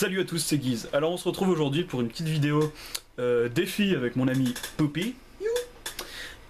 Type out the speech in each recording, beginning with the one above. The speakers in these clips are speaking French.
Salut à tous, c'est Guise. Alors on se retrouve aujourd'hui pour une petite vidéo défi avec mon ami Poppy.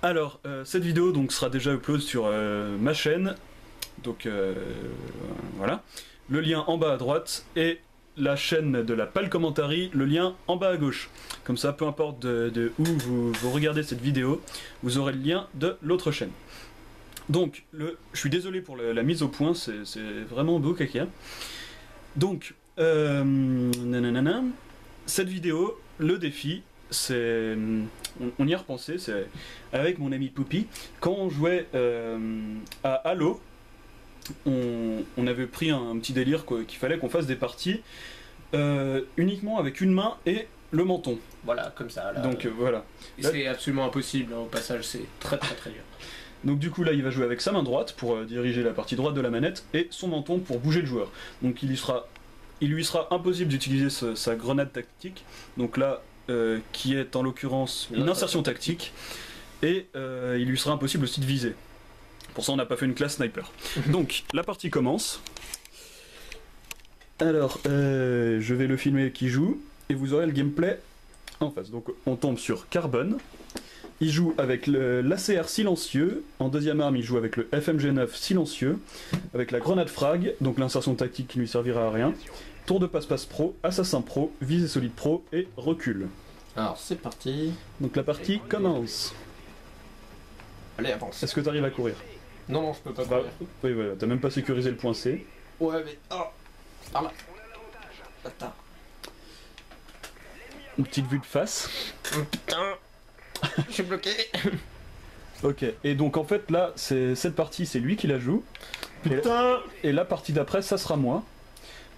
Alors cette vidéo donc sera déjà upload sur ma chaîne, donc voilà. Le lien en bas à droite et la chaîne de la Pal Commentary, le lien en bas à gauche. Comme ça, peu importe de où vous regardez cette vidéo, vous aurez le lien de l'autre chaîne. Donc, je suis désolé pour la mise au point, c'est vraiment beau caca. Donc, cette vidéo, le défi, c'est... On y a repensé, c'est avec mon ami Poppy. Quand on jouait à Halo, on avait pris un petit délire qu'il fallait qu'on fasse des parties uniquement avec une main et le menton. Voilà, comme ça. Là, donc voilà. C'est absolument impossible, hein, au passage, c'est très dur. Donc du coup là il va jouer avec sa main droite pour diriger la partie droite de la manette et son menton pour bouger le joueur. Donc il lui sera impossible d'utiliser sa grenade tactique, donc là qui est en l'occurrence une insertion tactique, et il lui sera impossible aussi de viser. Pour ça on n'a pas fait une classe sniper. Donc la partie commence. Alors je vais le filmer qui joue et vous aurez le gameplay en face. Donc on tombe sur Carbone. Il joue avec l'ACR silencieux, en deuxième arme il joue avec le FMG9 silencieux, avec la grenade frag, donc l'insertion tactique qui ne lui servira à rien, tour de passe-passe pro, assassin pro, visée solide pro et recul. Alors c'est parti. Donc la partie commence. Allez, avance. Est-ce que tu arrives à courir? Non, je peux pas courir. Oui, voilà, t'as même pas sécurisé le point C. Ouais, mais... Oh, par là. Attends. Une petite vue de face. Putain. Je suis bloqué. Ok, et donc en fait là, cette partie c'est lui qui la joue. Putain. Et la partie d'après ça sera moi.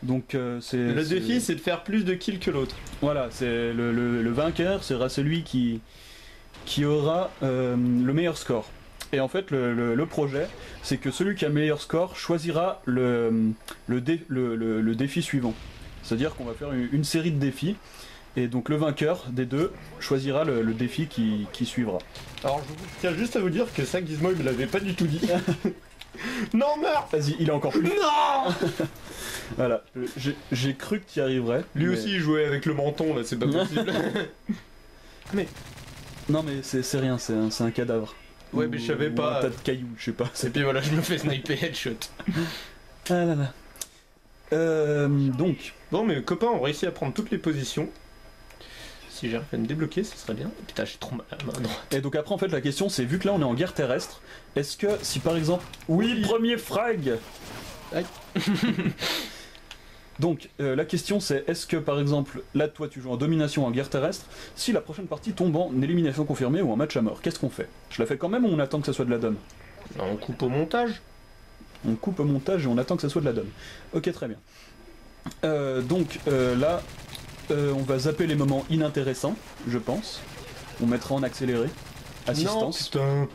Donc c'est... Le défi c'est de faire plus de kills que l'autre. Voilà, c'est le vainqueur sera celui qui aura le meilleur score. Et en fait le projet c'est que celui qui a le meilleur score choisira le défi suivant. C'est-à-dire qu'on va faire une série de défis. Et donc le vainqueur des deux choisira le défi qui suivra. Alors je tiens juste à vous dire que ça Gizmo il me l'avait pas du tout dit. Non, meurs. Vas-y, il est encore plus. Non. Voilà, j'ai cru que tu y arriverais. Lui mais... aussi il jouait avec le menton là, c'est pas possible. Mais... Non mais c'est rien, c'est un cadavre. Ouais mais je savais Ou pas. un tas de cailloux, je sais pas. Et puis voilà, je me fais sniper headshot. Ah là là. Donc... Bon mais copains ont réussi à prendre toutes les positions. Si j'arrive à me débloquer, ce serait bien. Putain, j'ai trop mal à la main droite. Et donc après en fait la question c'est, vu que là on est en guerre terrestre, est-ce que si par exemple... Oui, premier frag. Aïe. Donc la question c'est, est-ce que par exemple, là toi tu joues en domination en guerre terrestre, si la prochaine partie tombe en élimination confirmée ou en match à mort, qu'est-ce qu'on fait? Je la fais quand même ou on attend que ça soit de la donne? On coupe au montage. On coupe au montage et on attend que ça soit de la donne. Ok, très bien. Donc là, on va zapper les moments inintéressants, je pense. On mettra en accéléré. Assistance. Non, putain.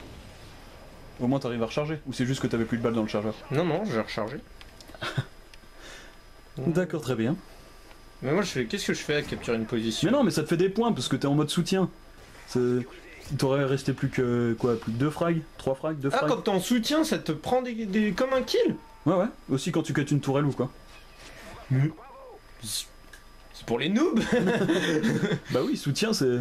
Au moins t'arrives à recharger. Ou c'est juste que t'avais plus de balles dans le chargeur? Non, j'ai rechargé. D'accord, très bien. Mais moi, qu'est-ce que je fais à capturer une position? Mais non, mais ça te fait des points parce que t'es en mode soutien. T'aurais resté plus que quoi? Plus que 2 frags? 3 frags? 2 Ah, frags? quand t'es en soutien, ça te prend comme un kill? Ouais. Aussi quand tu cuttes une tourelle ou quoi. C'est pour les noobs. Bah oui, soutien c'est...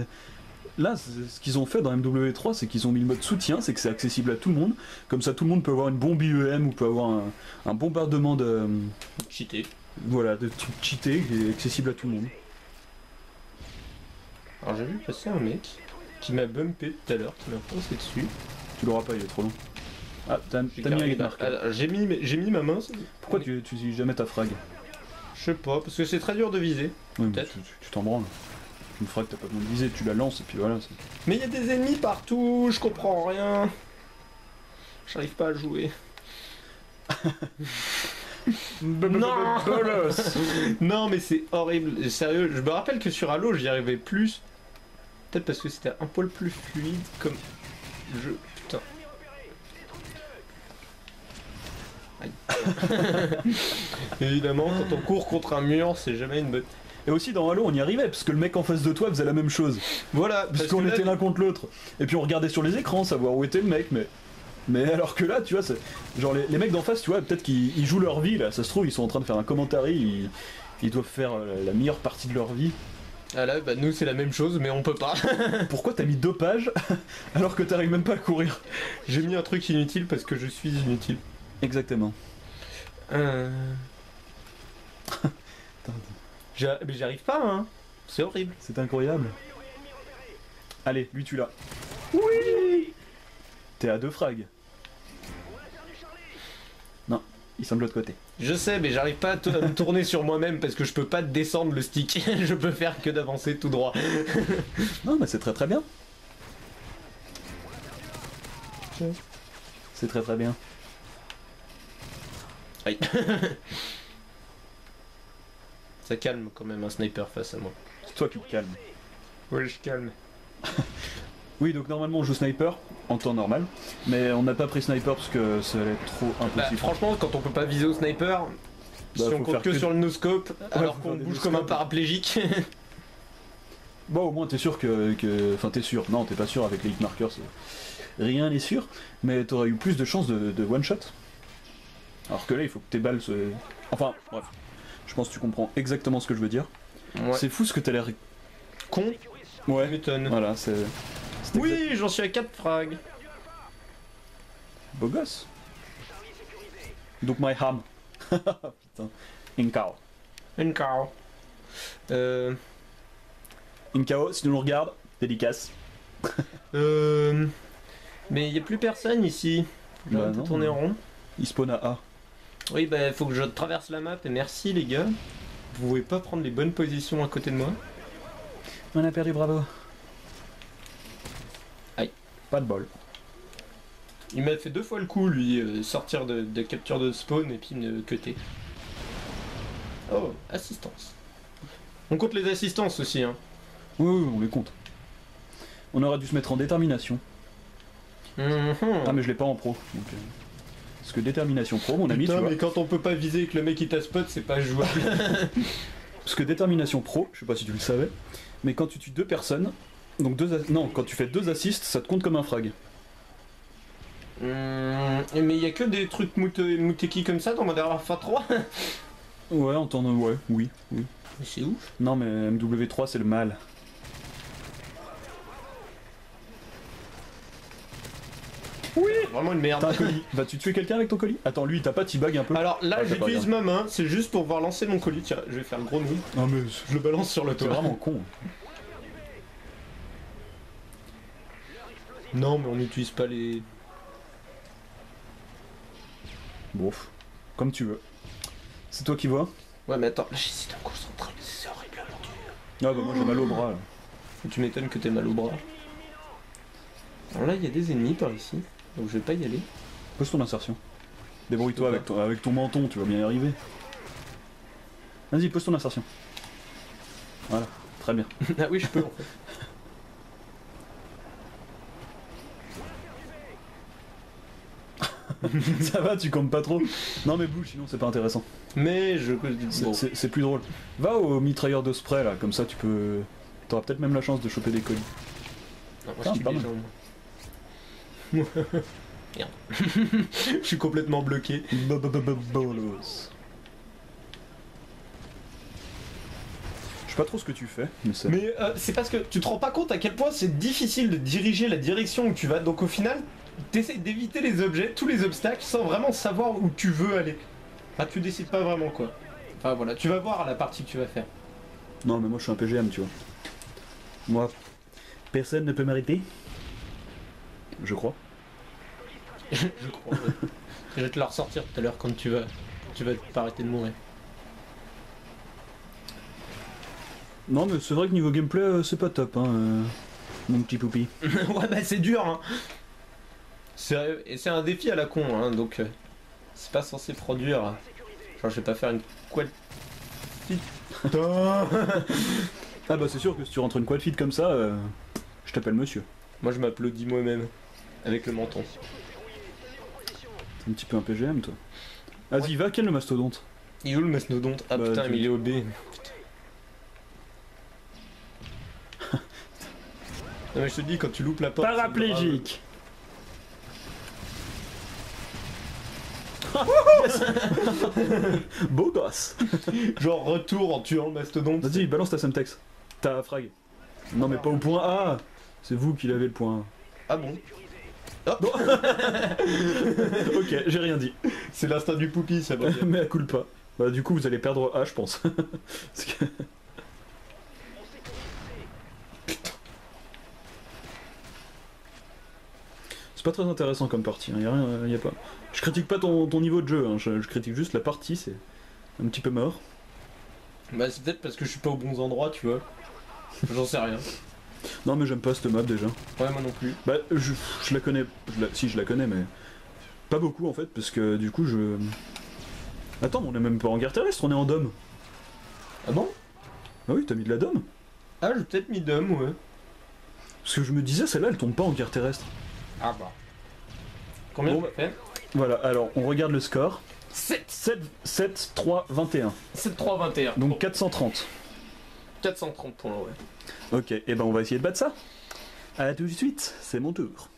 Là, ce qu'ils ont fait dans MW3, c'est qu'ils ont mis le mode soutien, c'est que c'est accessible à tout le monde. Comme ça, tout le monde peut avoir une bombe IEM ou peut avoir un bombardement de... Cheaté. Voilà, de trucs cheatés et accessible à tout le monde. Alors j'ai vu passer un mec qui m'a bumpé tout à l'heure, qui m'a foncé dessus. Tu l'auras pas, il est trop long. Ah, t'as mis un marqueur. J'ai mis ma main. Pourquoi tu utilises jamais ta frag? Je sais pas, parce que c'est très dur de viser. Oui, peut-être. tu t'en branles. Une frag, t'as pas besoin de viser, tu la lances et puis voilà. Mais il y a des ennemis partout, je comprends rien. J'arrive pas à jouer. Non. Non mais c'est horrible, sérieux, je me rappelle que sur Halo j'y arrivais plus. Peut-être parce que c'était un poil plus fluide comme jeu. Putain. Aïe. Évidemment, quand on court contre un mur, c'est jamais une bonne... Et aussi dans Halo on y arrivait, parce que le mec en face de toi faisait la même chose. Voilà, parce qu'on était l'un contre l'autre. Et puis on regardait sur les écrans, savoir où était le mec, mais alors que là, tu vois, genre les mecs d'en face, tu vois, peut-être qu'ils jouent leur vie, là, ça se trouve, ils sont en train de faire un commentary, Ils doivent faire la meilleure partie de leur vie. Ah là, bah nous c'est la même chose, mais on peut pas. Pourquoi t'as mis 2 pages alors que t'arrives même pas à courir? J'ai mis un truc inutile parce que je suis inutile. Exactement. Mais j'arrive pas, hein. C'est horrible. C'est incroyable. Allez, lui tu l'as. Oui. T'es à 2 frags. Non, ils sont de l'autre côté. Je sais, mais j'arrive pas à me tourner sur moi-même parce que je peux pas descendre le stick. Je peux faire que d'avancer tout droit. Non, mais c'est très très bien. C'est très très bien. Aïe. Ça calme quand même un sniper face à moi. C'est toi qui te calmes. Ouais, je calme. Oui, donc normalement on joue sniper en temps normal, mais on n'a pas pris sniper parce que ça allait être trop Bah, impossible. franchement, quand on peut pas viser au sniper, si Bah, on faut compte faire que que- sur le no-scope, alors faut qu'on faire des bouge comme un no-scopes. paraplégique. Bon, au moins t'es sûr Enfin, t'es sûr. Non, t'es pas sûr avec les hitmarkers. Rien n'est sûr, mais t'aurais eu plus de chances de one-shot. Alors que là, il faut que tes balles se. Enfin, bref. Je pense que tu comprends exactement ce que je veux dire. Ouais. C'est fou ce que t'as l'air. Con, Ouais, m'étonne. voilà, c'est. Oui, j'en suis à 4 frags. Beau gosse. Donc, my ham. Putain. Inkao. Une cow. Inkao, si tu nous regardes, dédicace. Mais y a plus personne ici. J'ai Bah un peu non. tourné en rond. Il spawn à A. Oui, bah faut que je traverse la map et merci les gars. Vous pouvez pas prendre les bonnes positions à côté de moi. On a perdu, bravo. Aïe. Pas de bol. Il m'a fait 2 fois le coup lui, sortir de capture de spawn et puis me cutter. Oh, assistance. On compte les assistances aussi, hein. Oui, oui, on les compte. On aurait dû se mettre en détermination. Ah, mais je l'ai pas en pro. Donc, parce que détermination pro, mon ami, Putain, tu vois. mais quand on peut pas viser et que le mec il t'a spot, c'est pas jouable. Parce que détermination pro, je sais pas si tu le savais, mais quand tu tues 2 personnes, donc non, quand tu fais 2 assists, ça te compte comme un frag. Mais il y a que des trucs mouteki comme ça dans Modern Warfare 3. Ouais, en temps. Ouais, oui, oui. Mais c'est ouf. Non, mais MW3, c'est le mal. Oui, vraiment une merde. T'as un colis. Vas-tu tuer quelqu'un avec ton colis? Attends, lui, t'as pas t-bag un peu? Alors là, Ah, t'as pas j'utilise bien. ma main, c'est juste pour pouvoir lancer mon colis. Tiens, je vais faire le gros nœud. Non, mais Je le balance sur le c'est toit. vraiment con. Non, mais on n'utilise pas les. Bon, comme tu veux. C'est toi qui vois? Ouais, mais attends, là j'essaie de me concentrer, c'est horrible aujourd'hui. Ah, bah moi j'ai mal au bras là. Tu m'étonnes que t'aies mal au bras. Alors là, il y a des ennemis par ici, donc je vais pas y aller. Pose ton insertion. Débrouille-toi avec ton menton, tu vas bien y arriver. Vas-y, pose ton insertion. Voilà, très bien. Ah oui, je peux en fait. Ça va, tu comptes pas trop. Non mais bouge, sinon c'est pas intéressant. Mais je. C'est Bon. c'est plus drôle. Va au mitrailleur de spray là, comme ça tu peux. T'auras peut-être même la chance de choper des colis. Non, moi Ah, je tue pas les mal. gens. Merde. Je suis complètement bloqué. Bolos. Je sais pas trop ce que tu fais, mais c'est. Mais c'est parce que tu te rends pas compte à quel point c'est difficile de diriger la direction où tu vas. Donc au final, t'essayes d'éviter les objets, tous les obstacles, sans vraiment savoir où tu veux aller. Enfin, tu décides pas vraiment quoi. Enfin voilà, tu vas voir la partie que tu vas faire. Non mais moi je suis un PGM, tu vois. Moi, personne ne peut m'arrêter. Je crois. Je crois. Ouais. Je vais te la ressortir tout à l'heure quand tu vas pas arrêter de mourir. Non mais c'est vrai que niveau gameplay c'est pas top hein, mon petit poupi. Ouais bah c'est dur hein. Sérieux, et c'est un défi à la con hein, donc c'est pas censé produire. Genre je vais pas faire une quad. Putain. Ah bah c'est sûr que si tu rentres une quad feed comme ça, je t'appelle monsieur. Moi je m'applaudis moi-même avec le menton. T'es un petit peu un PGM toi. Vas-y va, quel le mastodonte? Il est où le mastodonte? Ah Bah, putain, tu- mais il est au B. Non mais je te dis quand tu loupes la porte. Paraplégique. Beau gosse. Genre retour en tuant le mastodonte. Vas-y, balance ta Semtex. Ta frag. Non mais pas au point A. C'est vous qui l'avez le point Ah bon? A. Ok, j'ai rien dit. C'est l'instinct du poupi, ça va bien. Mais à coup pas. Bah du coup vous allez perdre A je pense. Parce que- C'est pas très intéressant comme partie, hein. Y a rien, y a pas. Je critique pas ton niveau de jeu, hein. Je critique juste la partie, c'est un petit peu mort. Bah c'est peut-être parce que je suis pas aux bons endroits, tu vois. J'en sais rien. Non mais j'aime pas cette map déjà. Ouais, moi non plus. Bah je la connais, si je la connais mais pas beaucoup en fait parce que du coup je... Attends mais on est même pas en guerre terrestre, on est en dôme. Ah bon? Ah oui t'as mis de la dôme. Ah, j'ai peut-être mis Dom, ouais. Parce que je me disais celle-là elle tombe pas en guerre terrestre. Ah bah. Combien Bon, on fait? Voilà alors on regarde le score. 7 7, 3, 21. 3 21. Donc 430. 430 points, ouais. Ok, et ben on va essayer de battre ça. À tout de suite, c'est mon tour.